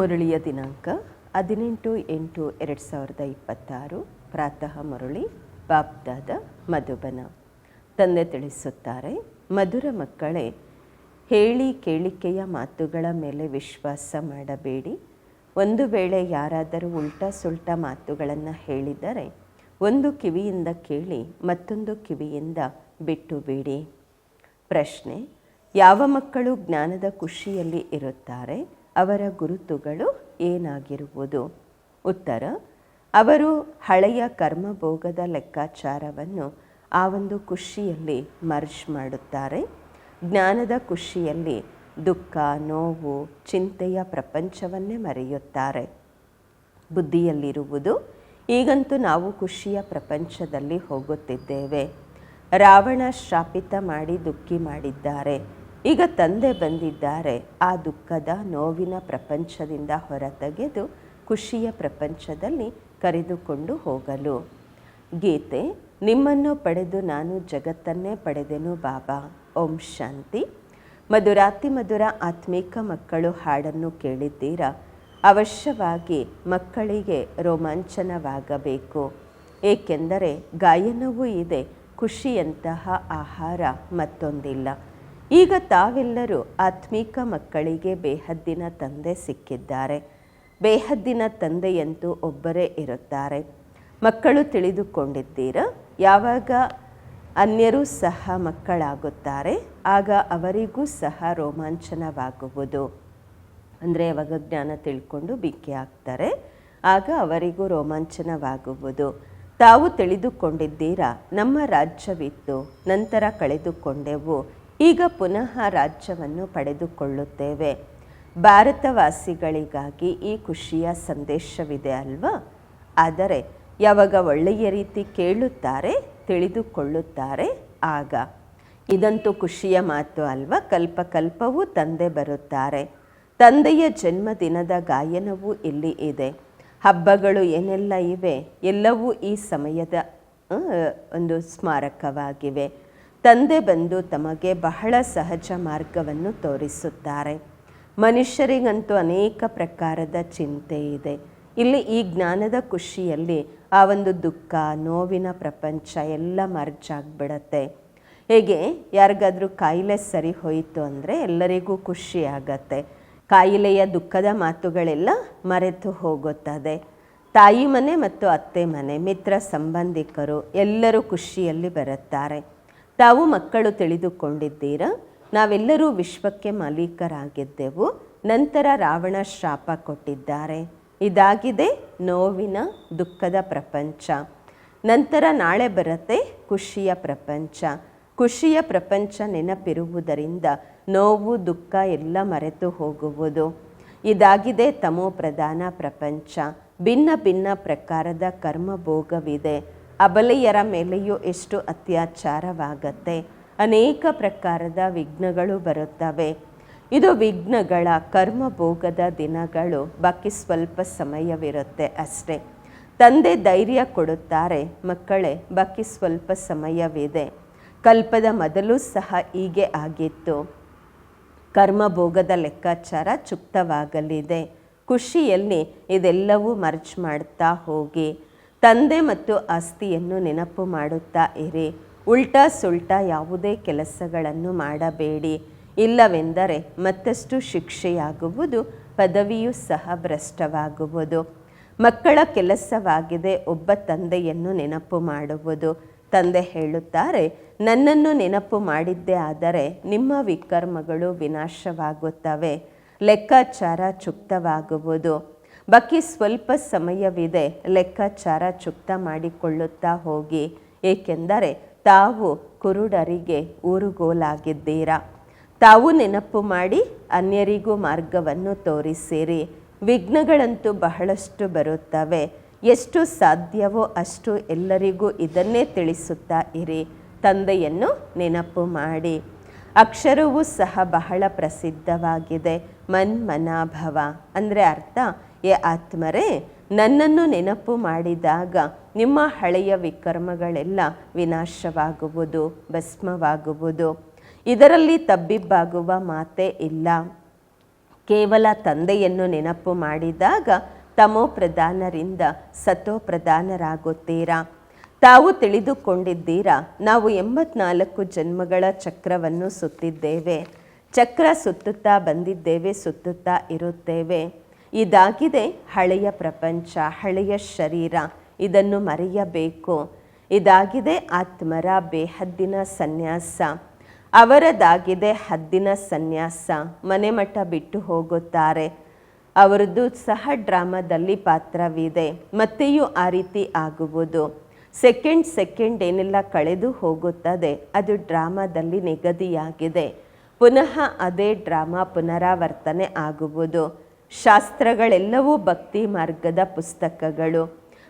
ಮುರಳಿಯ ದಿನಾಂಕ 18/8/2026 ಪ್ರಾತಃ ಮುರಳಿ ಬಾಬ್ದಾದ ಮಧುಬನ. ತಂದೆ ತಿಳಿಸುತ್ತಾರೆ, ಮಧುರ ಮಕ್ಕಳೇ, ಹೇಳಿ ಕೇಳಿಕೆಯ ಮಾತುಗಳ ಮೇಲೆ ವಿಶ್ವಾಸ ಮಾಡಬೇಡಿ. ಒಂದು ವೇಳೆ ಯಾರಾದರೂ ಉಲ್ಟಾ ಸುಲ್ಟಾ ಮಾತುಗಳನ್ನು ಹೇಳಿದರೆ ಒಂದು ಕಿವಿಯಿಂದ ಕೇಳಿ ಮತ್ತೊಂದು ಕಿವಿಯಿಂದ ಬಿಟ್ಟು ಬಿಡಿ. ಪ್ರಶ್ನೆ: ಯಾವ ಮಕ್ಕಳು ಜ್ಞಾನದ ಖುಷಿಯಲ್ಲಿ ಇರುತ್ತಾರೆ ಅವರ ಗುರುತುಗಳು ಏನಾಗಿರುವುದು? ಉತ್ತರ: ಅವರು ಹಳೆಯ ಕರ್ಮಭೋಗದ ಲೆಕ್ಕಾಚಾರವನ್ನು ಆ ಒಂದು ಖುಷಿಯಲ್ಲಿ ಮರ್ಜ್ ಮಾಡುತ್ತಾರೆ. ಜ್ಞಾನದ ಖುಷಿಯಲ್ಲಿ ದುಃಖ, ನೋವು, ಚಿಂತೆಯ ಪ್ರಪಂಚವನ್ನೇ ಮರೆಯುತ್ತಾರೆ. ಬುದ್ಧಿಯಲ್ಲಿರುವುದು, ಈಗಂತೂ ನಾವು ಖುಷಿಯ ಪ್ರಪಂಚದಲ್ಲಿ ಹೋಗುತ್ತಿದ್ದೇವೆ. ರಾವಣ ಶಾಪಿತ ಮಾಡಿ ದುಃಖಿ ಮಾಡಿದ್ದಾರೆ. ಈಗ ತಂದೆ ಬಂದಿದ್ದಾರೆ ಆ ದುಃಖದ ನೋವಿನ ಪ್ರಪಂಚದಿಂದ ಹೊರತೆಗೆದು ಖುಷಿಯ ಪ್ರಪಂಚದಲ್ಲಿ ಕರೆದುಕೊಂಡು ಹೋಗಲು. ಗೀತೆ: ನಿಮ್ಮನ್ನು ಪಡೆದು ನಾನು ಜಗತ್ತನ್ನೇ ಪಡೆದೆನು ಬಾಬಾ. ಓಂ ಶಾಂತಿ. ಮಧುರಾತಿ ಮಧುರ ಆತ್ಮಿಕ ಮಕ್ಕಳು ಹಾಡನ್ನು ಕೇಳಿದ್ದೀರಾ? ಅವಶ್ಯವಾಗಿ ಮಕ್ಕಳಿಗೆ ರೋಮಾಂಚನವಾಗಬೇಕು, ಏಕೆಂದರೆ ಗಾಯನವೂ ಇದೆ. ಖುಷಿಯಂತಹ ಆಹಾರ ಮತ್ತೊಂದಿಲ್ಲ. ಈಗ ತಾವೆಲ್ಲರೂ ಆತ್ಮಿಕ ಮಕ್ಕಳಿಗೆ ಬೇಹದ್ದಿನ ತಂದೆ ಸಿಕ್ಕಿದ್ದಾರೆ. ಬೇಹದ್ದಿನ ತಂದೆಯಂತೂ ಒಬ್ಬರೇ ಇರುತ್ತಾರೆ. ಮಕ್ಕಳು ತಿಳಿದುಕೊಂಡಿದ್ದೀರಾ? ಯಾವಾಗ ಅನ್ಯರೂ ಸಹ ಮಕ್ಕಳಾಗುತ್ತಾರೆ ಆಗ ಅವರಿಗೂ ಸಹ ರೋಮಾಂಚನವಾಗುವುದು. ಅಂದರೆ ಯಾವಾಗ ಜ್ಞಾನ ತಿಳ್ಕೊಂಡು ಬಿಕ್ಕಿ ಆಗ್ತಾರೆ ಆಗ ಅವರಿಗೂ ರೋಮಾಂಚನವಾಗುವುದು. ತಾವು ತಿಳಿದುಕೊಂಡಿದ್ದೀರಾ, ನಮ್ಮ ರಾಜ್ಯವಿತ್ತು, ನಂತರ ಕಳೆದುಕೊಂಡೆವು, ಈಗ ಪುನಃ ರಾಜ್ಯವನ್ನು ಪಡೆದುಕೊಳ್ಳುತ್ತೇವೆ. ಭಾರತವಾಸಿಗಳಿಗಾಗಿ ಈ ಖುಷಿಯ ಸಂದೇಶವಿದೆ ಅಲ್ವಾ? ಆದರೆ ಯಾವಾಗ ಒಳ್ಳೆಯ ರೀತಿ ಕೇಳುತ್ತಾರೆ, ತಿಳಿದುಕೊಳ್ಳುತ್ತಾರೆ ಆಗ. ಇದಂತೂ ಖುಷಿಯ ಮಾತು ಅಲ್ವಾ? ಕಲ್ಪಕಲ್ಪವೂ ತಂದೆ ಬರುತ್ತಾರೆ. ತಂದೆಯ ಜನ್ಮದಿನದ ಗಾಯನವೂ ಇಲ್ಲಿ ಇದೆ. ಹಬ್ಬಗಳು ಏನೆಲ್ಲ ಇವೆ ಎಲ್ಲವೂ ಈ ಸಮಯದ ಒಂದು ಸ್ಮಾರಕವಾಗಿವೆ. ತಂದೆ ಬಂದು ತಮಗೆ ಬಹಳ ಸಹಜ ಮಾರ್ಗವನ್ನು ತೋರಿಸುತ್ತಾರೆ. ಮನುಷ್ಯರಿಗಂತೂ ಅನೇಕ ಪ್ರಕಾರದ ಚಿಂತೆ ಇದೆ. ಇಲ್ಲಿ ಈ ಜ್ಞಾನದ ಖುಷಿಯಲ್ಲಿ ಆ ಒಂದು ದುಃಖ, ನೋವಿನ ಪ್ರಪಂಚ ಎಲ್ಲ ಮರ್ಜ್ ಆಗಿಬಿಡತ್ತೆ. ಹೇಗೆ ಯಾರಿಗಾದ್ರೂ ಕಾಯಿಲೆ ಸರಿ ಹೋಯಿತು ಅಂದರೆ ಎಲ್ಲರಿಗೂ ಖುಷಿ ಆಗತ್ತೆ. ಕಾಯಿಲೆಯ ದುಃಖದ ಮಾತುಗಳೆಲ್ಲ ಮರೆತು ಹೋಗುತ್ತದೆ. ತಾಯಿ ಮನೆ ಮತ್ತು ಅತ್ತೆ ಮನೆ, ಮಿತ್ರ ಸಂಬಂಧಿಕರು ಎಲ್ಲರೂ ಖುಷಿಯಲ್ಲಿ ಬರುತ್ತಾರೆ. ತಾವು ಮಕ್ಕಳು ತಿಳಿದುಕೊಂಡಿದ್ದೀರಾ? ನಾವೆಲ್ಲರೂ ವಿಶ್ವಕ್ಕೆ ಮಾಲೀಕರಾಗಿದ್ದೆವು. ನಂತರ ರಾವಣ ಶಾಪ ಕೊಟ್ಟಿದ್ದಾರೆ. ಇದಾಗಿದೆ ನೋವಿನ ದುಃಖದ ಪ್ರಪಂಚ. ನಂತರ ನಾಳೆ ಬರುತ್ತೆ ಖುಷಿಯ ಪ್ರಪಂಚ. ಖುಷಿಯ ಪ್ರಪಂಚ ನೆನಪಿರುವುದರಿಂದ ನೋವು, ದುಃಖ ಎಲ್ಲ ಮರೆತು ಹೋಗುವುದು. ಇದಾಗಿದೆ ತಮೋ ಪ್ರಧಾನ ಪ್ರಪಂಚ. ಭಿನ್ನ ಭಿನ್ನ ಪ್ರಕಾರದ ಕರ್ಮಭೋಗವಿದೆ. ಅಬಲೆಯರ ಮೇಲೆಯೂ ಎಷ್ಟು ಅತ್ಯಾಚಾರವಾಗತ್ತೆ. ಅನೇಕ ಪ್ರಕಾರದ ವಿಘ್ನಗಳು ಬರುತ್ತವೆ. ಇದು ವಿಘ್ನಗಳ ಕರ್ಮಭೋಗದ ದಿನಗಳು. ಬಾಕಿ ಸ್ವಲ್ಪ ಸಮಯವಿರುತ್ತೆ ಅಷ್ಟೇ. ತಂದೆ ಧೈರ್ಯ ಕೊಡುತ್ತಾರೆ, ಮಕ್ಕಳೇ ಬಾಕಿ ಸ್ವಲ್ಪ ಸಮಯವಿದೆ. ಕಲ್ಪದ ಮೊದಲು ಸಹ ಹೀಗೆ ಆಗಿತ್ತು. ಕರ್ಮಭೋಗದ ಲೆಕ್ಕಾಚಾರ ಚುಕ್ತವಾಗಲಿದೆ. ಖುಷಿಯಲ್ಲಿ ಇದೆಲ್ಲವೂ ಮರ್ಜ್ ಮಾಡ್ತಾ ಹೋಗಿ. ತಂದೆ ಮತ್ತು ಆಸ್ತಿಯನ್ನು ನೆನಪು ಮಾಡುತ್ತಾ ಇರಿ. ಉಲ್ಟಾ ಸುಲ್ಟಾ ಯಾವುದೇ ಕೆಲಸಗಳನ್ನು ಮಾಡಬೇಡಿ. ಇಲ್ಲವೆಂದರೆ ಮತ್ತಷ್ಟು ಶಿಕ್ಷೆಯಾಗುವುದು, ಪದವಿಯೂ ಸಹ ಭ್ರಷ್ಟವಾಗುವುದು. ಮಕ್ಕಳ ಕೆಲಸವಾಗಿದೆ ಒಬ್ಬ ತಂದೆಯನ್ನು ನೆನಪು ಮಾಡುವುದು. ತಂದೆ ಹೇಳುತ್ತಾರೆ, ನನ್ನನ್ನು ನೆನಪು ಮಾಡಿದ್ದೇ ಆದರೆ ನಿಮ್ಮ ವಿಕರ್ಮಗಳು ವಿನಾಶವಾಗುತ್ತವೆ, ಲೆಕ್ಕಾಚಾರ ಚುಕ್ತವಾಗುವುದು. ಬಾಕಿ ಸ್ವಲ್ಪ ಸಮಯವಿದೆ. ಲೆಕ್ಕಾಚಾರ ಚುಕ್ತ ಮಾಡಿಕೊಳ್ಳುತ್ತಾ ಹೋಗಿ, ಏಕೆಂದರೆ ತಾವು ಕುರುಡರಿಗೆ ಊರುಗೋಲಾಗಿದ್ದೀರಾ. ತಾವು ನೆನಪು ಮಾಡಿ ಅನ್ಯರಿಗೂ ಮಾರ್ಗವನ್ನು ತೋರಿಸಿರಿ. ವಿಘ್ನಗಳಂತೂ ಬಹಳಷ್ಟು ಬರುತ್ತವೆ. ಎಷ್ಟು ಸಾಧ್ಯವೋ ಅಷ್ಟು ಎಲ್ಲರಿಗೂ ಇದನ್ನೇ ತಿಳಿಸುತ್ತಾ ಇರಿ. ತಂದೆಯನ್ನು ನೆನಪು ಮಾಡಿ. ಅಕ್ಷರವೂ ಸಹ ಬಹಳ ಪ್ರಸಿದ್ಧವಾಗಿದೆ. ಮನ್ಮನಾಭವ ಅಂದರೆ ಅರ್ಥ, ಏ ಆತ್ಮರೇ, ನನ್ನನ್ನು ನೆನಪು ಮಾಡಿದಾಗ ನಿಮ್ಮ ಹಳೆಯ ವಿಕರ್ಮಗಳೆಲ್ಲ ವಿನಾಶವಾಗುವುದು, ಭಸ್ಮವಾಗುವುದು. ಇದರಲ್ಲಿ ತಬ್ಬಿಬ್ಬಾಗುವ ಮಾತೇ ಇಲ್ಲ. ಕೇವಲ ತಂದೆಯನ್ನು ನೆನಪು ಮಾಡಿದಾಗ ತಮೋ ಪ್ರಧಾನರಿಂದ ಸತೋ ಪ್ರಧಾನರಾಗುತ್ತೀರಾ. ತಾವು ತಿಳಿದುಕೊಂಡಿದ್ದೀರಾ, ನಾವು 84 ಜನ್ಮಗಳ ಚಕ್ರವನ್ನು ಸುತ್ತಿದ್ದೇವೆ. ಚಕ್ರ ಸುತ್ತುತ್ತಾ ಬಂದಿದ್ದೇವೆ, ಸುತ್ತುತ್ತಾ ಇರುತ್ತೇವೆ. ಇದಾಗಿದೆ ಹಳೆಯ ಪ್ರಪಂಚ, ಹಳೆಯ ಶರೀರ. ಇದನ್ನು ಮರೆಯಬೇಕು. ಇದಾಗಿದೆ ಆತ್ಮರ ಬೇಹದ್ದಿನ ಸನ್ಯಾಸ. ಅವರದಾಗಿದೆ ಹದ್ದಿನ ಸನ್ಯಾಸ. ಮನೆ ಮಠ ಬಿಟ್ಟು ಹೋಗುತ್ತಾರೆ. ಅವರದ್ದು ಸಹ ಡ್ರಾಮಾದಲ್ಲಿ ಪಾತ್ರವಿದೆ. ಮತ್ತೆಯೂ ಆ ರೀತಿ ಆಗುವುದು. ಸೆಕೆಂಡ್ ಏನೆಲ್ಲ ಕಳೆದು ಹೋಗುತ್ತದೆ ಅದು ಡ್ರಾಮಾದಲ್ಲಿ ನಿಗದಿಯಾಗಿದೆ. ಪುನಃ ಅದೇ ಡ್ರಾಮಾ ಪುನರಾವರ್ತನೆ ಆಗುವುದು. ಶಾಸ್ತ್ರಗಳೆಲ್ಲವೂ ಭಕ್ತಿ ಮಾರ್ಗದ ಪುಸ್ತಕಗಳು.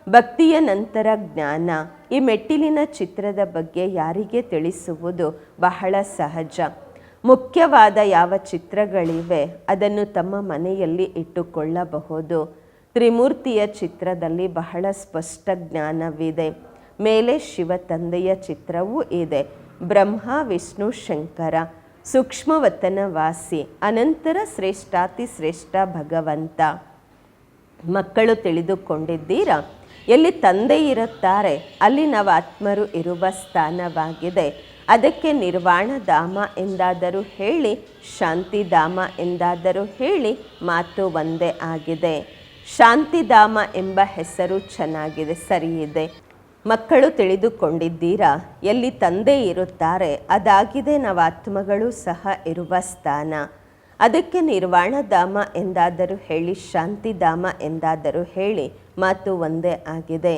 ಭಕ್ತಿಯ ನಂತರ ಜ್ಞಾನ. ಈ ಮೆಟ್ಟಿಲಿನ ಚಿತ್ರದ ಬಗ್ಗೆ ಯಾರಿಗೆ ತಿಳಿಸುವುದು ಬಹಳ ಸಹಜ. ಮುಖ್ಯವಾದ ಯಾವ ಚಿತ್ರಗಳಿವೆ ಅದನ್ನು ತಮ್ಮ ಮನೆಯಲ್ಲಿ ಇಟ್ಟುಕೊಳ್ಳಬಹುದು. ತ್ರಿಮೂರ್ತಿಯ ಚಿತ್ರದಲ್ಲಿ ಬಹಳ ಸ್ಪಷ್ಟ ಜ್ಞಾನವಿದೆ. ಮೇಲೆ ಶಿವ ತಂದೆಯ ಚಿತ್ರವೂ ಇದೆ. ಬ್ರಹ್ಮ ವಿಷ್ಣು ಶಂಕರ ಸೂಕ್ಷ್ಮವತನವಾಸಿ, ಅನಂತರ ಶ್ರೇಷ್ಠಾತಿ ಶ್ರೇಷ್ಠ ಭಗವಂತ. ಮಕ್ಕಳು ತಿಳಿದುಕೊಂಡಿದ್ದೀರಾ, ಎಲ್ಲಿ ತಂದೆ ಇರುತ್ತಾರೆ ಅಲ್ಲಿ ನಾವು ಆತ್ಮರು ಇರುವ ಸ್ಥಾನವಾಗಿದೆ. ಅದಕ್ಕೆ ನಿರ್ವಾಣಧಾಮ ಎಂದಾದರೂ ಹೇಳಿ, ಶಾಂತಿಧಾಮ ಎಂದಾದರೂ ಹೇಳಿ, ಮಾತು ಒಂದೇ ಆಗಿದೆ. ಶಾಂತಿಧಾಮ ಎಂಬ ಹೆಸರು ಚೆನ್ನಾಗಿದೆ, ಸರಿಯಿದೆ. ಮಕ್ಕಳು ತಿಳಿದುಕೊಂಡಿದ್ದೀರಾ, ಎಲ್ಲಿ ತಂದೆ ಇರುತ್ತಾರೆ ಅದಾಗಿದೆ ನಾವು ಆತ್ಮಗಳು ಸಹ ಇರುವ ಸ್ಥಾನ. ಅದಕ್ಕೆ ನಿರ್ವಾಣಧಾಮ ಎಂದಾದರೂ ಹೇಳಿ, ಶಾಂತಿಧಾಮ ಎಂದಾದರೂ ಹೇಳಿ, ಮಾತು ಒಂದೇ ಆಗಿದೆ.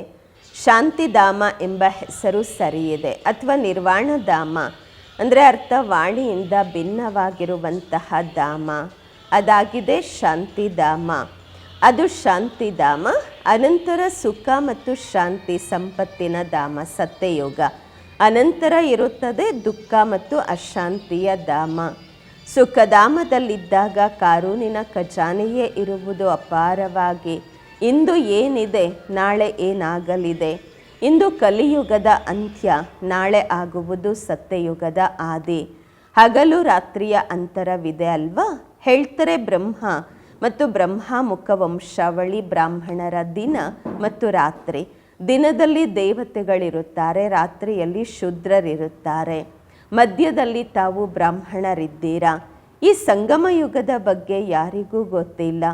ಶಾಂತಿಧಾಮ ಎಂಬ ಹೆಸರು ಸರಿಯಿದೆ. ಅಥವಾ ನಿರ್ವಾಣಧಾಮ ಅಂದರೆ ಅರ್ಥ ವಾಣಿಯಿಂದ ಭಿನ್ನವಾಗಿರುವಂತಹ ಧಾಮ, ಅದಾಗಿದೆ ಶಾಂತಿಧಾಮ. ಅದು ಶಾಂತಿಧಾಮ. ಅನಂತರ ಸುಖ ಮತ್ತು ಶಾಂತಿ ಸಂಪತ್ತಿನ ಧಾಮ ಸತ್ಯಯುಗ. ಅನಂತರ ಇರುತ್ತದೆ ದುಃಖ ಮತ್ತು ಅಶಾಂತಿಯ ಧಾಮ. ಸುಖಧಾಮದಲ್ಲಿದ್ದಾಗ ಕಾನೂನಿನ ಖಜಾನೆಯೇ ಇರುವುದು ಅಪಾರವಾಗಿ. ಇಂದು ಏನಿದೆ ನಾಳೆ ಏನಾಗಲಿದೆ. ಇಂದು ಕಲಿಯುಗದ ಅಂತ್ಯ, ನಾಳೆ ಆಗುವುದು ಸತ್ಯಯುಗದ ಆದಿ. ಹಗಲು ರಾತ್ರಿಯ ಅಂತರವಿದೆ ಅಲ್ವಾ. ಹೇಳ್ತಾರೆ ಬ್ರಹ್ಮ ಮತ್ತು ಬ್ರಹ್ಮಮುಖ ವಂಶಾವಳಿ ಬ್ರಾಹ್ಮಣರ ದಿನ ಮತ್ತು ರಾತ್ರಿ. ದಿನದಲ್ಲಿ ದೇವತೆಗಳಿರುತ್ತಾರೆ, ರಾತ್ರಿಯಲ್ಲಿ ಶೂದ್ರರಿರುತ್ತಾರೆ. ಮಧ್ಯದಲ್ಲಿ ತಾವು ಬ್ರಾಹ್ಮಣರಿದ್ದೀರಾ. ಈ ಸಂಗಮ ಯುಗದ ಬಗ್ಗೆ ಯಾರಿಗೂ ಗೊತ್ತಿಲ್ಲ.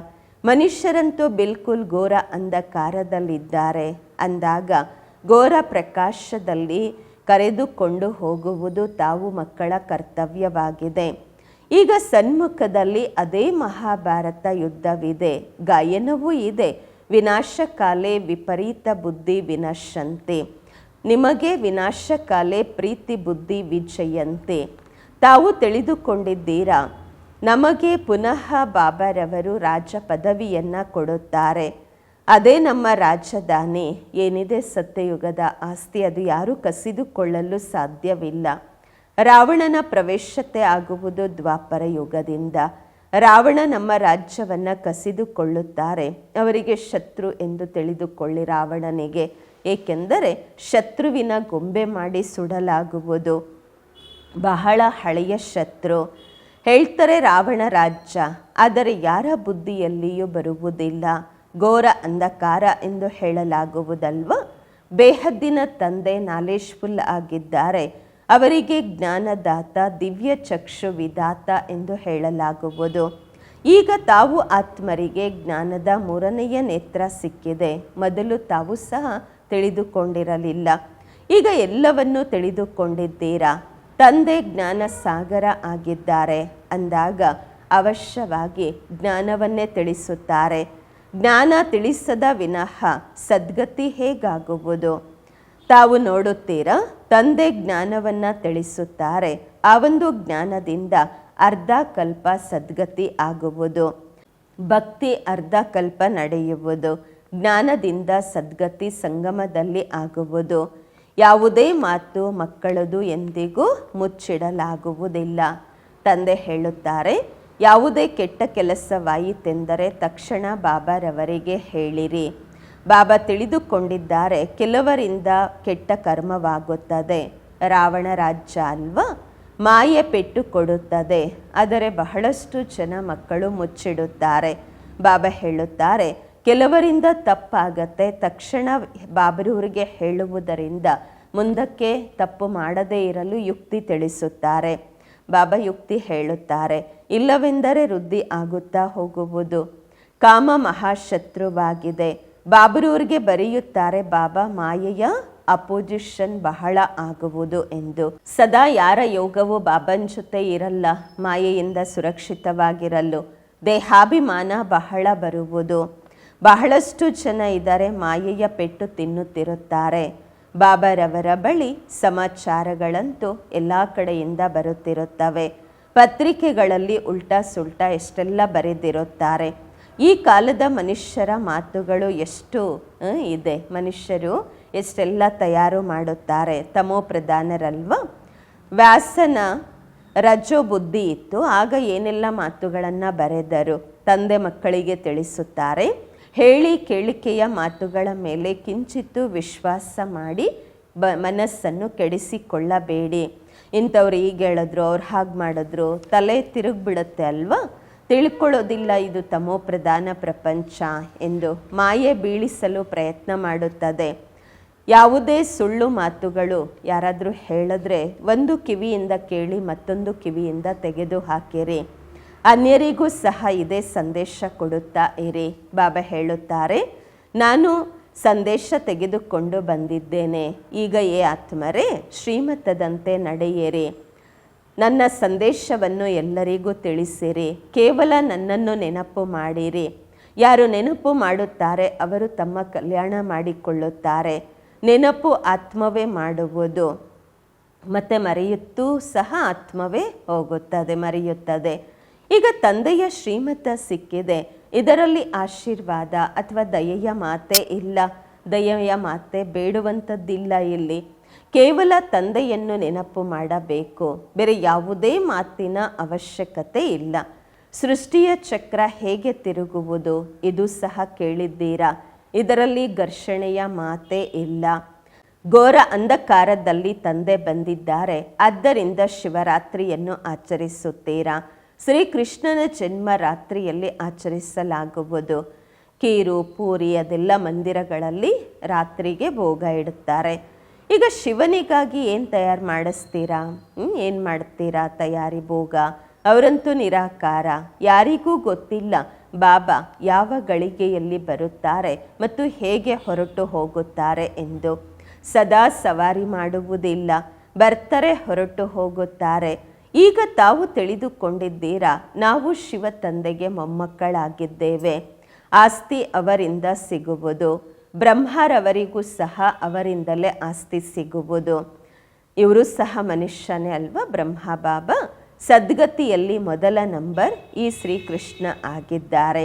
ಮನುಷ್ಯರಂತೂ ಬಿಲ್ಕುಲ್ ಘೋರ ಅಂಧಕಾರದಲ್ಲಿದ್ದಾರೆ. ಅಂದಾಗ ಘೋರ ಪ್ರಕಾಶದಲ್ಲಿ ಕರೆದುಕೊಂಡು ಹೋಗುವುದು ತಾವು ಮಕ್ಕಳ ಕರ್ತವ್ಯವಾಗಿದೆ. ಈಗ ಸನ್ಮುಖದಲ್ಲಿ ಅದೇ ಮಹಾಭಾರತ ಯುದ್ಧವಿದೆ, ಗಾಯನವೂ ಇದೆ. ವಿನಾಶಕಾಲೇ ವಿಪರೀತ ಬುದ್ಧಿ ವಿನಶ್ಯಂತೆ. ನಿಮಗೆ ವಿನಾಶಕಾಲೇ ಪ್ರೀತಿ ಬುದ್ಧಿ ವಿಜಯಂತೆ. ತಾವು ತಿಳಿದುಕೊಂಡಿದ್ದೀರಾ, ನಮಗೆ ಪುನಃ ಬಾಬಾರವರು ರಾಜ ಪದವಿಯನ್ನು ಕೊಡುತ್ತಾರೆ. ಅದೇ ನಮ್ಮ ರಾಜಧಾನಿ. ಏನಿದೆ ಸತ್ಯಯುಗದ ಆಸ್ತಿ, ಅದು ಯಾರೂ ಕಸಿದುಕೊಳ್ಳಲು ಸಾಧ್ಯವಿಲ್ಲ. ರಾವಣನ ಪ್ರವೇಶತೆ ಆಗುವುದು ದ್ವಾಪರ ಯುಗದಿಂದ. ರಾವಣ ನಮ್ಮ ರಾಜ್ಯವನ್ನು ಕಸಿದುಕೊಳ್ಳುತ್ತಾರೆ. ಅವರಿಗೆ ಶತ್ರು ಎಂದು ತಿಳಿದುಕೊಳ್ಳಿ ರಾವಣನಿಗೆ. ಏಕೆಂದರೆ ಶತ್ರುವಿನ ಗೊಂಬೆ ಮಾಡಿ ಸುಡಲಾಗುವುದು. ಬಹಳ ಹಳೆಯ ಶತ್ರು. ಹೇಳ್ತಾರೆ ರಾವಣ ರಾಜ್ಯ, ಆದರೆ ಯಾರ ಬುದ್ಧಿಯಲ್ಲಿಯೂ ಬರುವುದಿಲ್ಲ. ಘೋರ ಅಂಧಕಾರ ಎಂದು ಹೇಳಲಾಗುವುದಲ್ವ. ಬೇಹದ್ದಿನ ತಂದೆ ನಾಲೇಜ್ಫುಲ್ ಆಗಿದ್ದಾರೆ. ಅವರಿಗೆ ಜ್ಞಾನದಾತ, ದಿವ್ಯ ಚಕ್ಷು ವಿಧಾತ ಎಂದು ಹೇಳಲಾಗುವುದು. ಈಗ ತಾವು ಆತ್ಮರಿಗೆ ಜ್ಞಾನದ 3ನೆಯ ನೇತ್ರ ಸಿಕ್ಕಿದೆ. ಮೊದಲು ತಾವು ಸಹ ತಿಳಿದುಕೊಂಡಿರಲಿಲ್ಲ. ಈಗ ಎಲ್ಲವನ್ನೂ ತಿಳಿದುಕೊಂಡಿದ್ದೀರಾ. ತಂದೆ ಜ್ಞಾನ ಸಾಗರ ಆಗಿದ್ದಾರೆ ಅಂದಾಗ ಅವಶ್ಯವಾಗಿ ಜ್ಞಾನವನ್ನೇ ತಿಳಿಸುತ್ತಾರೆ. ಜ್ಞಾನ ತಿಳಿಸದ ವಿನಃ ಸದ್ಗತಿ ಹೇಗಾಗುವುದು? ತಾವು ನೋಡುತ್ತೀರಾ, ತಂದೆ ಜ್ಞಾನವನ್ನು ತಿಳಿಸುತ್ತಾರೆ. ಆ ಒಂದು ಜ್ಞಾನದಿಂದ ಅರ್ಧ ಕಲ್ಪ ಸದ್ಗತಿ ಆಗುವುದು. ಭಕ್ತಿ ಅರ್ಧ ಕಲ್ಪ ನಡೆಯುವುದು. ಜ್ಞಾನದಿಂದ ಸದ್ಗತಿ ಸಂಗಮದಲ್ಲಿ ಆಗುವುದು. ಯಾವುದೇ ಮಾತು ಮಕ್ಕಳದು ಎಂದಿಗೂ ಮುಚ್ಚಿಡಲಾಗುವುದಿಲ್ಲ. ತಂದೆ ಹೇಳುತ್ತಾರೆ, ಯಾವುದೇ ಕೆಟ್ಟ ಕೆಲಸವಾಯಿತೆಂದರೆ ತಕ್ಷಣ ಬಾಬಾರವರಿಗೆ ಹೇಳಿರಿ. ಬಾಬಾ ತಿಳಿದುಕೊಂಡಿದ್ದಾರೆ, ಕೆಲವರಿಂದ ಕೆಟ್ಟ ಕರ್ಮವಾಗುತ್ತದೆ. ರಾವಣ ರಾಜ್ಯ ಅಲ್ವಾ. ಮಾಯೆ ಪೆಟ್ಟು ಕೊಡುತ್ತದೆ. ಆದರೆ ಬಹಳಷ್ಟು ಜನ ಮಕ್ಕಳು ಮುಚ್ಚಿಡುತ್ತಾರೆ. ಬಾಬಾ ಹೇಳುತ್ತಾರೆ, ಕೆಲವರಿಂದ ತಪ್ಪಾಗತ್ತೆ, ತಕ್ಷಣ ಬಾಬರವರಿಗೆ ಹೇಳುವುದರಿಂದ ಮುಂದಕ್ಕೆ ತಪ್ಪು ಮಾಡದೇ ಇರಲು ಯುಕ್ತಿ ತಿಳಿಸುತ್ತಾರೆ. ಬಾಬಾ ಯುಕ್ತಿ ಹೇಳುತ್ತಾರೆ, ಇಲ್ಲವೆಂದರೆ ವೃದ್ಧಿ ಆಗುತ್ತಾ ಹೋಗುವುದು. ಕಾಮ ಮಹಾಶತ್ರುವಾಗಿದೆ. ಬಾಬರವರಿಗೆ ಬರೆಯುತ್ತಾರೆ, ಬಾಬಾ ಮಾಯೆಯ ಅಪೋಸಿಷನ್ ಬಹಳ ಆಗುವುದು ಎಂದು. ಸದಾ ಯಾರ ಯೋಗವು ಬಾಬನ್ ಜೊತೆ ಇರಲ್ಲ, ಮಾಯೆಯಿಂದ ಸುರಕ್ಷಿತವಾಗಿರಲು ದೇಹಾಭಿಮಾನ ಬಹಳ ಬರುವುದು. ಬಹಳಷ್ಟು ಜನ ಇದ್ದಾರೆ, ಮಾಯೆಯ ಪೆಟ್ಟು ತಿನ್ನುತ್ತಿರುತ್ತಾರೆ. ಬಾಬಾರವರ ಬಳಿ ಸಮಾಚಾರಗಳಂತೂ ಎಲ್ಲ ಕಡೆಯಿಂದ ಬರುತ್ತಿರುತ್ತವೆ. ಪತ್ರಿಕೆಗಳಲ್ಲಿ ಉಲ್ಟಾ ಸುಲ್ಟಾ ಎಷ್ಟೆಲ್ಲ ಬರೆದಿರುತ್ತಾರೆ. ಈ ಕಾಲದ ಮನುಷ್ಯರ ಮಾತುಗಳು ಎಷ್ಟು ಇದೆ, ಮನುಷ್ಯರು ಎಷ್ಟೆಲ್ಲ ತಯಾರು ಮಾಡುತ್ತಾರೆ. ತಮೋ ಪ್ರಧಾನರಲ್ವ. ವ್ಯಾಸನ ರಜೋ ಬುದ್ಧಿ ಇತ್ತು, ಆಗ ಏನೆಲ್ಲ ಮಾತುಗಳನ್ನು ಬರೆದರು. ತಂದೆ ಮಕ್ಕಳಿಗೆ ತಿಳಿಸುತ್ತಾರೆ, ಹೇಳಿ ಕೇಳಿಕೆಯ ಮಾತುಗಳ ಮೇಲೆ ಕಿಂಚಿತ್ತು ವಿಶ್ವಾಸ ಮಾಡಿ ಮನಸ್ಸನ್ನು ಕೆಡಿಸಿಕೊಳ್ಳಬೇಡಿ. ಇಂಥವ್ರು ಈಗ ಹೇಳಿದ್ರು, ಅವ್ರು ಹಾಗೆ ಮಾಡಿದ್ರು, ತಲೆ ತಿರುಗಿಬಿಡುತ್ತೆ ಅಲ್ವಾ. ತಿಳ್ಕೊಳ್ಳೋದಿಲ್ಲ ಇದು ತಮೋ ಪ್ರಧಾನ ಪ್ರಪಂಚ ಎಂದು ಮಾಯೆ ಬೀಳಿಸಲು ಪ್ರಯತ್ನ ಮಾಡುತ್ತದೆ. ಯಾವುದೇ ಸುಳ್ಳು ಮಾತುಗಳು ಯಾರಾದರೂ ಹೇಳಿದ್ರೆ ಒಂದು ಕಿವಿಯಿಂದ ಕೇಳಿ ಮತ್ತೊಂದು ಕಿವಿಯಿಂದ ತೆಗೆದು ಹಾಕಿರಿ. ಅನ್ಯರಿಗೂ ಸಹ ಇದೇ ಸಂದೇಶ ಕೊಡುತ್ತಾ ಇರಿ. ಬಾಬಾ ಹೇಳುತ್ತಾರೆ, ನಾನು ಸಂದೇಶ ತೆಗೆದುಕೊಂಡು ಬಂದಿದ್ದೇನೆ. ಈಗ ಆತ್ಮರೇ ಶ್ರೀಮತದಂತೆ ನಡೆಯಿರಿ. ನನ್ನ ಸಂದೇಶವನ್ನು ಎಲ್ಲರಿಗೂ ತಿಳಿಸಿರಿ. ಕೇವಲ ನನ್ನನ್ನು ನೆನಪು ಮಾಡಿರಿ. ಯಾರು ನೆನಪು ಮಾಡುತ್ತಾರೆ ಅವರು ತಮ್ಮ ಕಲ್ಯಾಣ ಮಾಡಿಕೊಳ್ಳುತ್ತಾರೆ. ನೆನಪು ಆತ್ಮವೇ ಮಾಡುವುದು, ಮತ್ತು ಮರೆಯುತ್ತೂ ಸಹ ಆತ್ಮವೇ ಹೋಗುತ್ತದೆ, ಮರೆಯುತ್ತದೆ. ಈಗ ತಂದೆಯ ಶ್ರೀಮತ ಸಿಕ್ಕಿದೆ, ಇದರಲ್ಲಿ ಆಶೀರ್ವಾದ ಅಥವಾ ದಯೆಯ ಮಾತೆ ಇಲ್ಲ. ದಯೆಯ ಮಾತೆ ಬೇಡುವಂಥದ್ದಿಲ್ಲ. ಇಲ್ಲಿ ಕೇವಲ ತಂದೆಯನ್ನು ನೆನಪು ಮಾಡಬೇಕು, ಬೇರೆ ಯಾವುದೇ ಮಾತಿನ ಅವಶ್ಯಕತೆ ಇಲ್ಲ. ಸೃಷ್ಟಿಯ ಚಕ್ರ ಹೇಗೆ ತಿರುಗುವುದು ಇದು ಸಹ ಕೇಳಿದ್ದೀರಾ. ಇದರಲ್ಲಿ ಘರ್ಷಣೆಯ ಮಾತೇ ಇಲ್ಲ. ಘೋರ ಅಂಧಕಾರದಲ್ಲಿ ತಂದೆ ಬಂದಿದ್ದಾರೆ, ಆದ್ದರಿಂದ ಶಿವರಾತ್ರಿಯನ್ನು ಆಚರಿಸುತ್ತೀರಾ. ಶ್ರೀಕೃಷ್ಣನ ಜನ್ಮ ರಾತ್ರಿಯಲ್ಲಿ ಆಚರಿಸಲಾಗುವುದು. ಕೀರು ಪೂರಿ ಅದೆಲ್ಲ ಮಂದಿರಗಳಲ್ಲಿ ರಾತ್ರಿಗೆ ಭೋಗ ಇಡುತ್ತಾರೆ. ಈಗ ಶಿವನಿಗಾಗಿ ಏನು ತಯಾರು ಮಾಡಿಸ್ತೀರಾ, ಏನು ಮಾಡ್ತೀರಾ ತಯಾರಿ ಭೋಗ? ಅವರಂತೂ ನಿರಾಕಾರ, ಯಾರಿಗೂ ಗೊತ್ತಿಲ್ಲ ಬಾಬಾ ಯಾವ ಗಳಿಗೆಯಲ್ಲಿ ಬರುತ್ತಾರೆ ಮತ್ತು ಹೇಗೆ ಹೊರಟು ಹೋಗುತ್ತಾರೆ ಎಂದು. ಸದಾ ಸವಾರಿ ಮಾಡುವುದಿಲ್ಲ, ಬರ್ತಾರೆ ಹೊರಟು ಹೋಗುತ್ತಾರೆ. ಈಗ ತಾವು ತಿಳಿದುಕೊಂಡಿದ್ದೀರಾ, ನಾವು ಶಿವ ತಂದೆಗೆ ಮೊಮ್ಮಕ್ಕಳಾಗಿದ್ದೇವೆ. ಆಸ್ತಿ ಅವರಿಂದ ಸಿಗುವುದು, ಬ್ರಹ್ಮರವರಿಗೂ ಸಹ ಅವರಿಂದಲೇ ಆಸ್ತಿ ಸಿಗುವುದು. ಇವರು ಸಹ ಮನುಷ್ಯನೇ ಅಲ್ವಾ ಬ್ರಹ್ಮ ಬಾಬಾ. ಸದ್ಗತಿಯಲ್ಲಿ ಮೊದಲ ನಂಬರ್ ಈ ಶ್ರೀಕೃಷ್ಣ ಆಗಿದ್ದಾರೆ.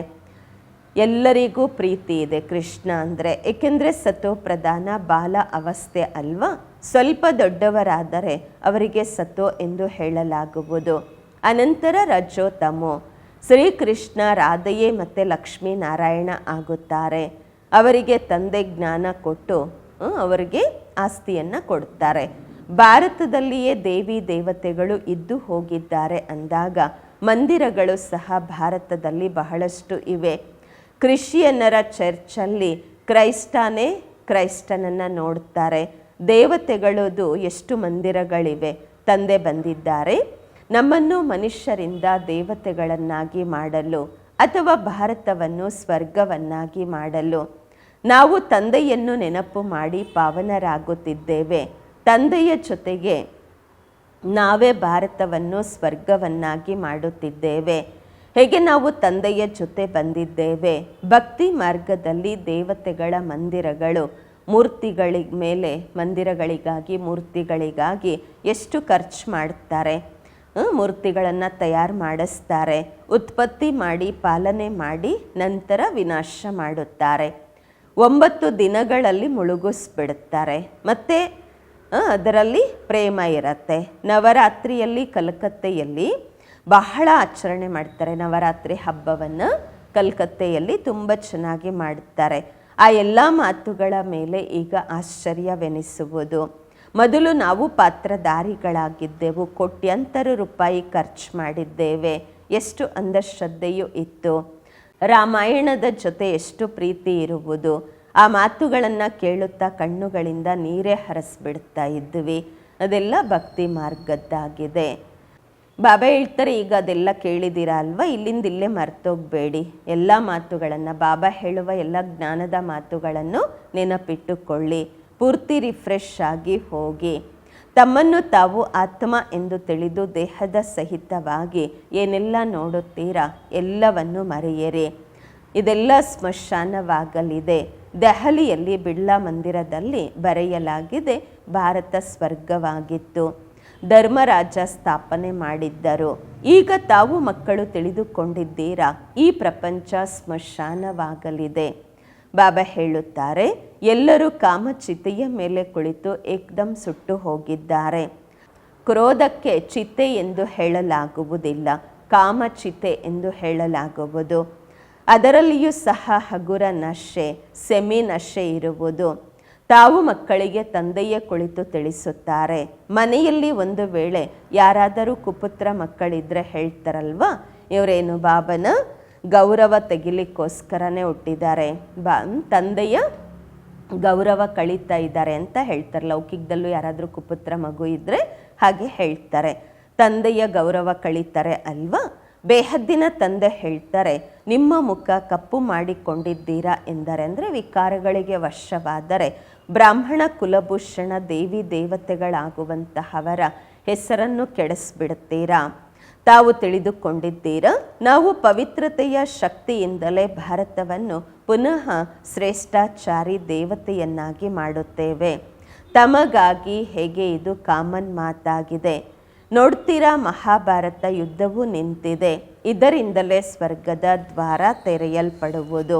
ಎಲ್ಲರಿಗೂ ಪ್ರೀತಿ ಇದೆ ಕೃಷ್ಣ ಅಂದರೆ, ಏಕೆಂದರೆ ಸತೋ ಪ್ರಧಾನ ಬಾಲ ಅವಸ್ಥೆ ಅಲ್ವಾ. ಸ್ವಲ್ಪ ದೊಡ್ಡವರಾದರೆ ಅವರಿಗೆ ಸತೋ ಎಂದು ಹೇಳಲಾಗುವುದು. ಅನಂತರ ರಜೋ ತಮೋ. ಶ್ರೀಕೃಷ್ಣ ರಾಧೆಯೇ ಮತ್ತು ಲಕ್ಷ್ಮೀನಾರಾಯಣ ಆಗುತ್ತಾರೆ. ಅವರಿಗೆ ತಂದೆ ಜ್ಞಾನ ಕೊಟ್ಟು ಅವರಿಗೆ ಆಸ್ತಿಯನ್ನು ಕೊಡುತ್ತಾರೆ. ಭಾರತದಲ್ಲಿಯೇ ದೇವಿ ದೇವತೆಗಳು ಇದ್ದು ಹೋಗಿದ್ದಾರೆ ಅಂದಾಗ ಮಂದಿರಗಳು ಸಹ ಭಾರತದಲ್ಲಿ ಬಹಳಷ್ಟು ಇವೆ. ಕ್ರಿಶ್ಚಿಯನ್ನರ ಚರ್ಚಲ್ಲಿ ಕ್ರೈಸ್ಟನೇ ಕ್ರೈಸ್ತನನ್ನು ನೋಡುತ್ತಾರೆ. ದೇವತೆಗಳದು ಎಷ್ಟು ಮಂದಿರಗಳಿವೆ. ತಂದೆ ಬಂದಿದ್ದಾರೆ ನಮ್ಮನ್ನು ಮನುಷ್ಯರಿಂದ ದೇವತೆಗಳನ್ನಾಗಿ ಮಾಡಲು ಅಥವಾ ಭಾರತವನ್ನು ಸ್ವರ್ಗವನ್ನಾಗಿ ಮಾಡಲು. ನಾವು ತಂದೆಯನ್ನು ನೆನಪು ಮಾಡಿ ಪಾವನರಾಗುತ್ತಿದ್ದೇವೆ. ತಂದೆಯ ಜೊತೆಗೆ ನಾವೇ ಭಾರತವನ್ನು ಸ್ವರ್ಗವನ್ನಾಗಿ ಮಾಡುತ್ತಿದ್ದೇವೆ. ಹೇಗೆ ನಾವು ತಂದೆಯ ಜೊತೆ ಬಂದಿದ್ದೇವೆ. ಭಕ್ತಿ ಮಾರ್ಗದಲ್ಲಿ ದೇವತೆಗಳ ಮಂದಿರಗಳು ಮೂರ್ತಿಗಳ ಮೇಲೆ, ಮಂದಿರಗಳಿಗಾಗಿ ಮೂರ್ತಿಗಳಿಗಾಗಿ ಎಷ್ಟು ಖರ್ಚು ಮಾಡ್ತಾರೆ. ಮೂರ್ತಿಗಳನ್ನು ತಯಾರು ಮಾಡಿಸ್ತಾರೆ, ಉತ್ಪತ್ತಿ ಮಾಡಿ ಪಾಲನೆ ಮಾಡಿ ನಂತರ ವಿನಾಶ ಮಾಡುತ್ತಾರೆ. 9 ದಿನಗಳಲ್ಲಿ ಮುಳುಗಿಸ್ಬಿಡುತ್ತಾರೆ. ಮತ್ತು ಅದರಲ್ಲಿ ಪ್ರೇಮ ಇರುತ್ತೆ. ನವರಾತ್ರಿಯಲ್ಲಿ ಕಲ್ಕತ್ತೆಯಲ್ಲಿ ಬಹಳ ಆಚರಣೆ ಮಾಡ್ತಾರೆ. ನವರಾತ್ರಿ ಹಬ್ಬವನ್ನು ಕಲ್ಕತ್ತೆಯಲ್ಲಿ ತುಂಬ ಚೆನ್ನಾಗಿ ಮಾಡುತ್ತಾರೆ. ಆ ಎಲ್ಲ ಮಾತುಗಳ ಮೇಲೆ ಈಗ ಆಶ್ಚರ್ಯವೆನಿಸುವುದು. ಮೊದಲು ನಾವು ಪಾತ್ರಧಾರಿಗಳಾಗಿದ್ದೆವು, ಕೋಟ್ಯಂತರ ರೂಪಾಯಿ ಖರ್ಚು ಮಾಡಿದ್ದೇವೆ, ಎಷ್ಟು ಅಂಧಶ್ರದ್ಧೆಯೂ ಇತ್ತು, ರಾಮಾಯಣದ ಜೊತೆ ಎಷ್ಟು ಪ್ರೀತಿ ಇರುವುದು, ಆ ಮಾತುಗಳನ್ನು ಕೇಳುತ್ತಾ ಕಣ್ಣುಗಳಿಂದ ನೀರೇ ಹರಿಸ್ಬಿಡ್ತಾ ಇದ್ವಿ. ಅದೆಲ್ಲ ಭಕ್ತಿ ಮಾರ್ಗದ್ದಾಗಿದೆ. ಬಾಬಾ ಹೇಳ್ತಾರೆ, ಈಗ ಅದೆಲ್ಲ ಕೇಳಿದ್ದೀರಾ ಅಲ್ವಾ, ಇಲ್ಲಿಂದ ಇಲ್ಲೇ ಮರ್ತೋಗ್ಬೇಡಿ. ಎಲ್ಲ ಮಾತುಗಳನ್ನು, ಬಾಬಾ ಹೇಳುವ ಎಲ್ಲ ಜ್ಞಾನದ ಮಾತುಗಳನ್ನು ನೆನಪಿಟ್ಟುಕೊಳ್ಳಿ. ಪೂರ್ತಿ ರಿಫ್ರೆಶ್ ಆಗಿ ಹೋಗಿ. ತಮ್ಮನ್ನು ತಾವು ಆತ್ಮ ಎಂದು ತಿಳಿದು ದೇಹದ ಸಹಿತವಾಗಿ ಏನೆಲ್ಲ ನೋಡುತ್ತೀರಾ ಎಲ್ಲವನ್ನು ಮರೆಯಿರಿ. ಇದೆಲ್ಲ ಸ್ಮಶಾನವಾಗಲಿದೆ. ದೆಹಲಿಯಲ್ಲಿ ಬಿರ್ಲಾ ಮಂದಿರದಲ್ಲಿ ಬರೆಯಲಾಗಿದೆ, ಭಾರತ ಸ್ವರ್ಗವಾಗಿತ್ತು, ಧರ್ಮರಾಜ ಸ್ಥಾಪನೆ ಮಾಡಿದ್ದರು. ಈಗ ತಾವು ಮಕ್ಕಳು ತಿಳಿದುಕೊಂಡಿದ್ದೀರಾ, ಈ ಪ್ರಪಂಚ ಸ್ಮಶಾನವಾಗಲಿದೆ. ಬಾಬಾ ಹೇಳುತ್ತಾರೆ, ಎಲ್ಲರೂ ಕಾಮಚಿತೆಯ ಮೇಲೆ ಕುಳಿತು ಏಕ್ದಮ್ ಸುಟ್ಟು ಹೋಗಿದ್ದಾರೆ. ಕ್ರೋಧಕ್ಕೆ ಚಿತೆ ಎಂದು ಹೇಳಲಾಗುವುದಿಲ್ಲ, ಕಾಮಚಿತೆ ಎಂದು ಹೇಳಲಾಗುವುದು. ಅದರಲ್ಲಿಯೂ ಸಹ ಹಗುರ ನಶೆ, ಸೆಮಿ ನಶೆ ಇರುವುದು. ತಾವು ಮಕ್ಕಳಿಗೆ ತಂದೆಯೇ ಕುಳಿತು ತಿಳಿಸುತ್ತಾರೆ. ಮನೆಯಲ್ಲಿ ಒಂದು ವೇಳೆ ಯಾರಾದರೂ ಕುಪುತ್ರ ಮಕ್ಕಳಿದ್ರೆ ಹೇಳ್ತಾರಲ್ವ, ಇವರೇನು ಬಾಬನ ಗೌರವ ತೆಗಿಲಿಕ್ಕೋಸ್ಕರನೇ ಹುಟ್ಟಿದ್ದಾರೆ, ತಂದೆಯ ಗೌರವ ಕಳೀತಾ ಇದ್ದಾರೆ ಅಂತ ಹೇಳ್ತಾರೆ. ಲೌಕಿಕದಲ್ಲೂ ಯಾರಾದರೂ ಕುಪುತ್ರ ಮಗು ಇದ್ದರೆ ಹಾಗೆ ಹೇಳ್ತಾರೆ, ತಂದೆಯ ಗೌರವ ಕಳೀತಾರೆ ಅಲ್ವಾ. ಬೇಹದ್ದಿನ ತಂದೆ ಹೇಳ್ತಾರೆ, ನಿಮ್ಮ ಮುಖ ಕಪ್ಪು ಮಾಡಿಕೊಂಡಿದ್ದೀರಾ ಎಂದರೆ, ಅಂದರೆ ವಿಕಾರಗಳಿಗೆ ವಶವಾದರೆ ಬ್ರಾಹ್ಮಣ ಕುಲಭೂಷಣ ದೇವಿ ದೇವತೆಗಳಾಗುವಂತಹವರ ಹೆಸರನ್ನು ಕೆಡಿಸ್ಬಿಡ್ತೀರಾ. ತಾವು ತಿಳಿದುಕೊಂಡಿದ್ದೀರಾ, ನಾವು ಪವಿತ್ರತೆಯ ಶಕ್ತಿಯಿಂದಲೇ ಭಾರತವನ್ನು ಪುನಃ ಶ್ರೇಷ್ಠಾಚಾರಿ ದೇವತೆಯನ್ನಾಗಿ ಮಾಡುತ್ತೇವೆ. ತಮಗಾಗಿ ಹೇಗೆ ಇದು ಕಾಮನ್ ಮಾತಾಗಿದೆ. ನೋಡ್ತೀರಾ, ಮಹಾಭಾರತ ಯುದ್ಧವೂ ನಿಂತಿದೆ. ಇದರಿಂದಲೇ ಸ್ವರ್ಗದ ದ್ವಾರ ತೆರೆಯಲ್ಪಡುವುದು.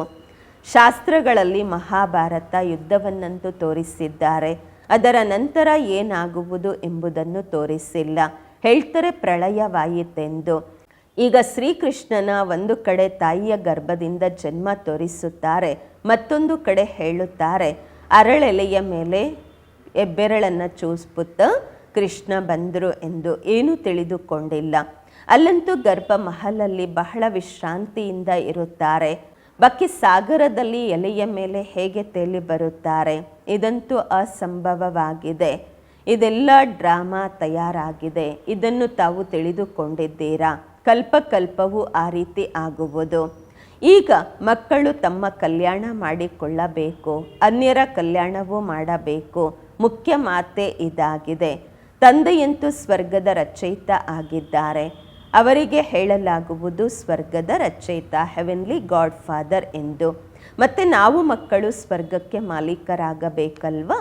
ಶಾಸ್ತ್ರಗಳಲ್ಲಿ ಮಹಾಭಾರತ ಯುದ್ಧವನ್ನಂತೂ ತೋರಿಸಿದ್ದಾರೆ, ಅದರ ನಂತರ ಏನಾಗುವುದು ಎಂಬುದನ್ನು ತೋರಿಸಿಲ್ಲ. ಹೇಳ್ತಾರೆ ಪ್ರಳಯವಾಯಿತೆಂದು. ಈಗ ಶ್ರೀಕೃಷ್ಣನ ಒಂದು ಕಡೆ ತಾಯಿಯ ಗರ್ಭದಿಂದ ಜನ್ಮ ತೋರಿಸುತ್ತಾರೆ, ಮತ್ತೊಂದು ಕಡೆ ಹೇಳುತ್ತಾರೆ ಅರಳೆಲೆಯ ಮೇಲೆ ಹೆಬ್ಬೆರಳನ್ನು ಚೂಸ್ಪುತ್ತ ಕೃಷ್ಣ ಬಂದರು ಎಂದು. ಏನೂ ತಿಳಿದುಕೊಂಡಿಲ್ಲ. ಅಲ್ಲಂತೂ ಗರ್ಭ ಮಹಲಲ್ಲಿ ಬಹಳ ವಿಶ್ರಾಂತಿಯಿಂದ ಇರುತ್ತಾರೆ. ಬಕ್ಕಿ ಸಾಗರದಲ್ಲಿ ಎಲೆಯ ಮೇಲೆ ಹೇಗೆ ತೇಲಿ ಬರುತ್ತಾರೆ, ಇದಂತೂ ಅಸಂಭವವಾಗಿದೆ. ಇದೆಲ್ಲ ಡ್ರಾಮಾ ತಯಾರಾಗಿದೆ. ಇದನ್ನು ತಾವು ತಿಳಿದುಕೊಂಡಿದ್ದೀರಾ. ಕಲ್ಪಕಲ್ಪವೂ ಆ ರೀತಿ ಆಗುವುದು. ಈಗ ಮಕ್ಕಳು ತಮ್ಮ ಕಲ್ಯಾಣ ಮಾಡಿಕೊಳ್ಳಬೇಕು, ಅನ್ಯರ ಕಲ್ಯಾಣವೂ ಮಾಡಬೇಕು. ಮುಖ್ಯ ಮಾತೇ ಇದಾಗಿದೆ. ತಂದೆಯಂತೂ ಸ್ವರ್ಗದ ರಚಯಿತ ಆಗಿದ್ದಾರೆ. ಅವರಿಗೆ ಹೇಳಲಾಗುವುದು ಸ್ವರ್ಗದ ರಚಯಿತ, ಹೆವೆನ್ಲಿ ಗಾಡ್ ಫಾದರ್ ಎಂದು. ಮತ್ತು ನಾವು ಮಕ್ಕಳು ಸ್ವರ್ಗಕ್ಕೆ ಮಾಲೀಕರಾಗಬೇಕಲ್ವಾ.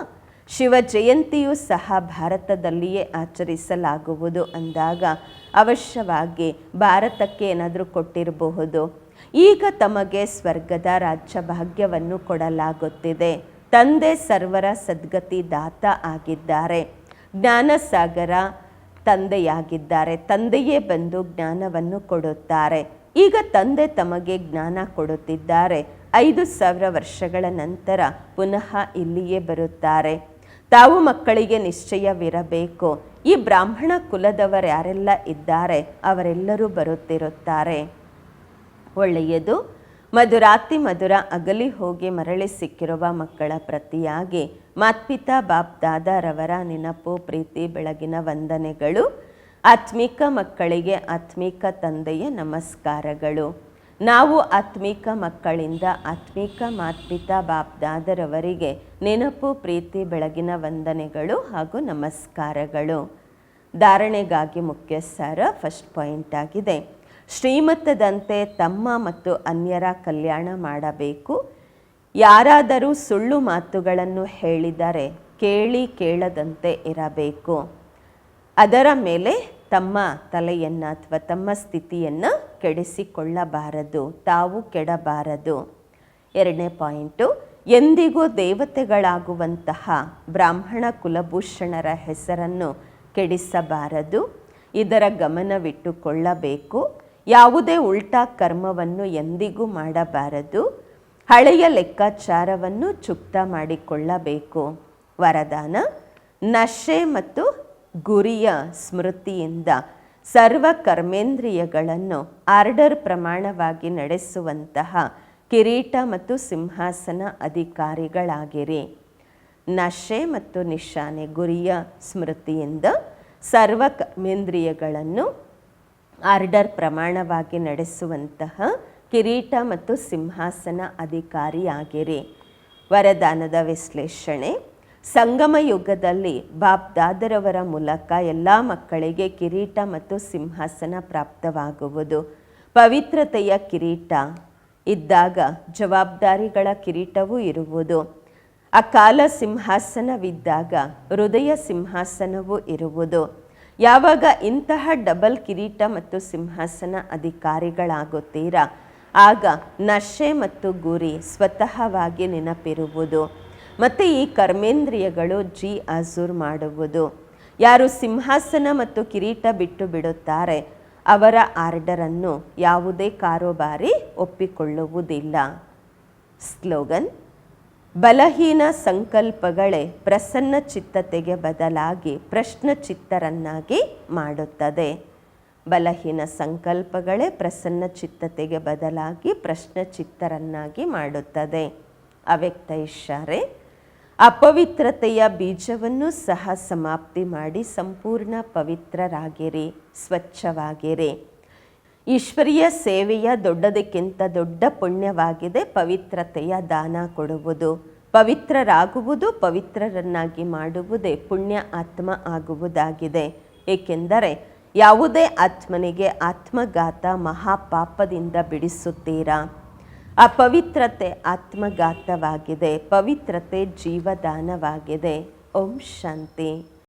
ಶಿವ ಜಯಂತಿಯೂ ಸಹ ಭಾರತದಲ್ಲಿಯೇ ಆಚರಿಸಲಾಗುವುದು ಅಂದಾಗ ಅವಶ್ಯವಾಗಿ ಭಾರತಕ್ಕೆ ಏನಾದರೂ ಕೊಟ್ಟಿರಬಹುದು. ಈಗ ತಮಗೆ ಸ್ವರ್ಗದ ರಾಜ್ಯ ಭಾಗ್ಯವನ್ನು ಕೊಡಲಾಗುತ್ತಿದೆ. ತಂದೆ ಸರ್ವರ ಸದ್ಗತಿ ದಾತ ಆಗಿದ್ದಾರೆ. ಜ್ಞಾನಸಾಗರ ತಂದೆಯಾಗಿದ್ದಾರೆ. ತಂದೆಯೇ ಬಂದು ಜ್ಞಾನವನ್ನು ಕೊಡುತ್ತಾರೆ. ಈಗ ತಂದೆ ತಮಗೆ ಜ್ಞಾನ ಕೊಡುತ್ತಿದ್ದಾರೆ. 5000 ವರ್ಷಗಳ ನಂತರ ಪುನಃ ಇಲ್ಲಿಯೇ ಬರುತ್ತಾರೆ. ತಾವು ಮಕ್ಕಳಿಗೆ ನಿಶ್ಚಯವಿರಬೇಕು, ಈ ಬ್ರಾಹ್ಮಣ ಕುಲದವರು ಯಾರೆಲ್ಲ ಇದ್ದಾರೆ ಅವರೆಲ್ಲರೂ ಬರುತ್ತಿರುತ್ತಾರೆ. ಒಳ್ಳೆಯದು. ಮಧುರಾತಿ ಮಧುರ ಅಗಲಿ ಹೋಗಿ ಮರಳಿ ಸಿಕ್ಕಿರುವ ಮಕ್ಕಳ ಪ್ರತಿಯಾಗಿ ಮಾತ್ಪಿತಾ ಬಾಪ್ ದಾದಾರವರ ನೆನಪು, ಪ್ರೀತಿ, ಬೆಳಗಿನ ವಂದನೆಗಳು. ಆತ್ಮಿಕ ಮಕ್ಕಳಿಗೆ ಆತ್ಮಿಕ ತಂದೆಯ ನಮಸ್ಕಾರಗಳು. ನಾವು ಆತ್ಮಿಕ ಮಕ್ಕಳಿಂದ ಆತ್ಮಿಕ ಮಾತ್ಪಿತಾ ಬಾಪ್ ದಾದರವರಿಗೆ ನೆನಪು, ಪ್ರೀತಿ, ಬೆಳಗಿನ ವಂದನೆಗಳು ಹಾಗೂ ನಮಸ್ಕಾರಗಳು. ಧಾರಣೆಗಾಗಿ ಮುಖ್ಯ ಸಾರ ಫಸ್ಟ್ ಪಾಯಿಂಟ್ ಆಗಿದೆ. ಶ್ರೀಮತದಂತೆ ತಮ್ಮ ಮತ್ತು ಅನ್ಯರ ಕಲ್ಯಾಣ ಮಾಡಬೇಕು. ಯಾರಾದರೂ ಸುಳ್ಳು ಮಾತುಗಳನ್ನು ಹೇಳಿದರೆ ಕೇಳಿ ಕೇಳದಂತೆ ಇರಬೇಕು. ಅದರ ಮೇಲೆ ತಮ್ಮ ತಲೆಯನ್ನು ಅಥವಾ ತಮ್ಮ ಸ್ಥಿತಿಯನ್ನು ಕೆಡಿಸಿಕೊಳ್ಳಬಾರದು, ತಾವು ಕೆಡಬಾರದು. 2ನೇ ಪಾಯಿಂಟು, ಎಂದಿಗೂ ದೇವತೆಗಳಾಗುವಂತಹ ಬ್ರಾಹ್ಮಣ ಕುಲಭೂಷಣರ ಹೆಸರನ್ನು ಕೆಡಿಸಬಾರದು. ಇದರ ಗಮನವಿಟ್ಟುಕೊಳ್ಳಬೇಕು. ಯಾವುದೇ ಉಲ್ಟಾ ಕರ್ಮವನ್ನು ಎಂದಿಗೂ ಮಾಡಬಾರದು. ಹಳೆಯ ಲೆಕ್ಕಾಚಾರವನ್ನು ಚುಕ್ತ ಮಾಡಿಕೊಳ್ಳಬೇಕು. ವರದಾನ: ನಶೆ ಮತ್ತು ಗುರಿಯ ಸ್ಮೃತಿಯಿಂದ ಸರ್ವ ಕರ್ಮೇಂದ್ರಿಯಗಳನ್ನು ಆರ್ಡರ್ ಪ್ರಮಾಣವಾಗಿ ನಡೆಸುವಂತಹ ಕಿರೀಟ ಮತ್ತು ಸಿಂಹಾಸನ ಅಧಿಕಾರಿಗಳಾಗಿರಿ. ನಶೆ ಮತ್ತು ನಿಶಾನೆ ಗುರಿಯ ಸ್ಮೃತಿಯಿಂದ ಸರ್ವ ಕರ್ಮೇಂದ್ರಿಯಗಳನ್ನು ಆರ್ಡರ್ ಪ್ರಮಾಣವಾಗಿ ನಡೆಸುವಂತಹ ಕಿರೀಟ ಮತ್ತು ಸಿಂಹಾಸನ ಅಧಿಕಾರಿಯಾಗಿರಿ. ವರದಾನದ ವಿಶ್ಲೇಷಣೆ. ಸಂಗಮ ಯುಗದಲ್ಲಿ ಬಾಪ್ದಾದರವರ ಮೂಲಕ ಎಲ್ಲ ಮಕ್ಕಳಿಗೆ ಕಿರೀಟ ಮತ್ತು ಸಿಂಹಾಸನ ಪ್ರಾಪ್ತವಾಗುವುದು. ಪವಿತ್ರತೆಯ ಕಿರೀಟ ಇದ್ದಾಗ ಜವಾಬ್ದಾರಿಗಳ ಕಿರೀಟವೂ ಇರುವುದು. ಅಕಾಲ ಸಿಂಹಾಸನವಿದ್ದಾಗ ಹೃದಯ ಸಿಂಹಾಸನವೂ ಇರುವುದು. ಯಾವಾಗ ಇಂತಹ ಡಬಲ್ ಕಿರೀಟ ಮತ್ತು ಸಿಂಹಾಸನ ಅಧಿಕಾರಿಗಳಾಗುತ್ತೀರಾ, ಆಗ ನಶೆ ಮತ್ತು ಗುರಿ ಸ್ವತಃವಾಗಿ ನೆನಪಿರುವುದು ಮತ್ತು ಈ ಕರ್ಮೇಂದ್ರಿಯಗಳು ಅಜೂರ್ ಮಾಡುವುದು. ಯಾರು ಸಿಂಹಾಸನ ಮತ್ತು ಕಿರೀಟ ಬಿಟ್ಟು ಬಿಡುತ್ತಾರೆ ಅವರ ಆರ್ಡರನ್ನು ಯಾವುದೇ ಕಾರೋಬಾರಿ ಒಪ್ಪಿಕೊಳ್ಳುವುದಿಲ್ಲ. ಸ್ಲೋಗನ್. ಬಲಹೀನ ಸಂಕಲ್ಪಗಳೇ ಪ್ರಸನ್ನ ಚಿತ್ತತೆಗೆ ಬದಲಾಗಿ ಪ್ರಶ್ನ ಚಿತ್ತರನ್ನಾಗಿ ಮಾಡುತ್ತದೆ. ಬಲಹೀನ ಸಂಕಲ್ಪಗಳೇ ಪ್ರಸನ್ನ ಚಿತ್ತತೆಗೆ ಬದಲಾಗಿ ಪ್ರಶ್ನ ಚಿತ್ತರನ್ನಾಗಿ ಮಾಡುತ್ತದೆ. ಅವ್ಯಕ್ತ ಇಶಾರೆ. ಅಪವಿತ್ರತೆಯ ಬೀಜವನ್ನು ಸಹ ಸಮಾಪ್ತಿ ಮಾಡಿ ಸಂಪೂರ್ಣ ಪವಿತ್ರರಾಗಿರಿ, ಸ್ವಚ್ಛವಾಗಿರಿ. ಈಶ್ವರೀಯ ಸೇವೆಯ ದೊಡ್ಡದಕ್ಕಿಂತ ದೊಡ್ಡ ಪುಣ್ಯವಾಗಿದೆ ಪವಿತ್ರತೆಯ ದಾನ ಕೊಡುವುದು. ಪವಿತ್ರರಾಗುವುದು, ಪವಿತ್ರರನ್ನಾಗಿ ಮಾಡುವುದೇ ಪುಣ್ಯ ಆತ್ಮ ಆಗುವುದಾಗಿದೆ. ಏಕೆಂದರೆ ಯಾವುದೇ ಆತ್ಮನಿಗೆ ಆತ್ಮಘಾತ ಮಹಾಪಾಪದಿಂದ ಬಿಡಿಸುತ್ತೀರಾ. ಅಪವಿತ್ರತೆ ಆತ್ಮಘಾತವಾಗಿದೆ, ಪವಿತ್ರತೆ ಜೀವದಾನವಾಗಿದೆ. ಓಂ ಶಾಂತಿ.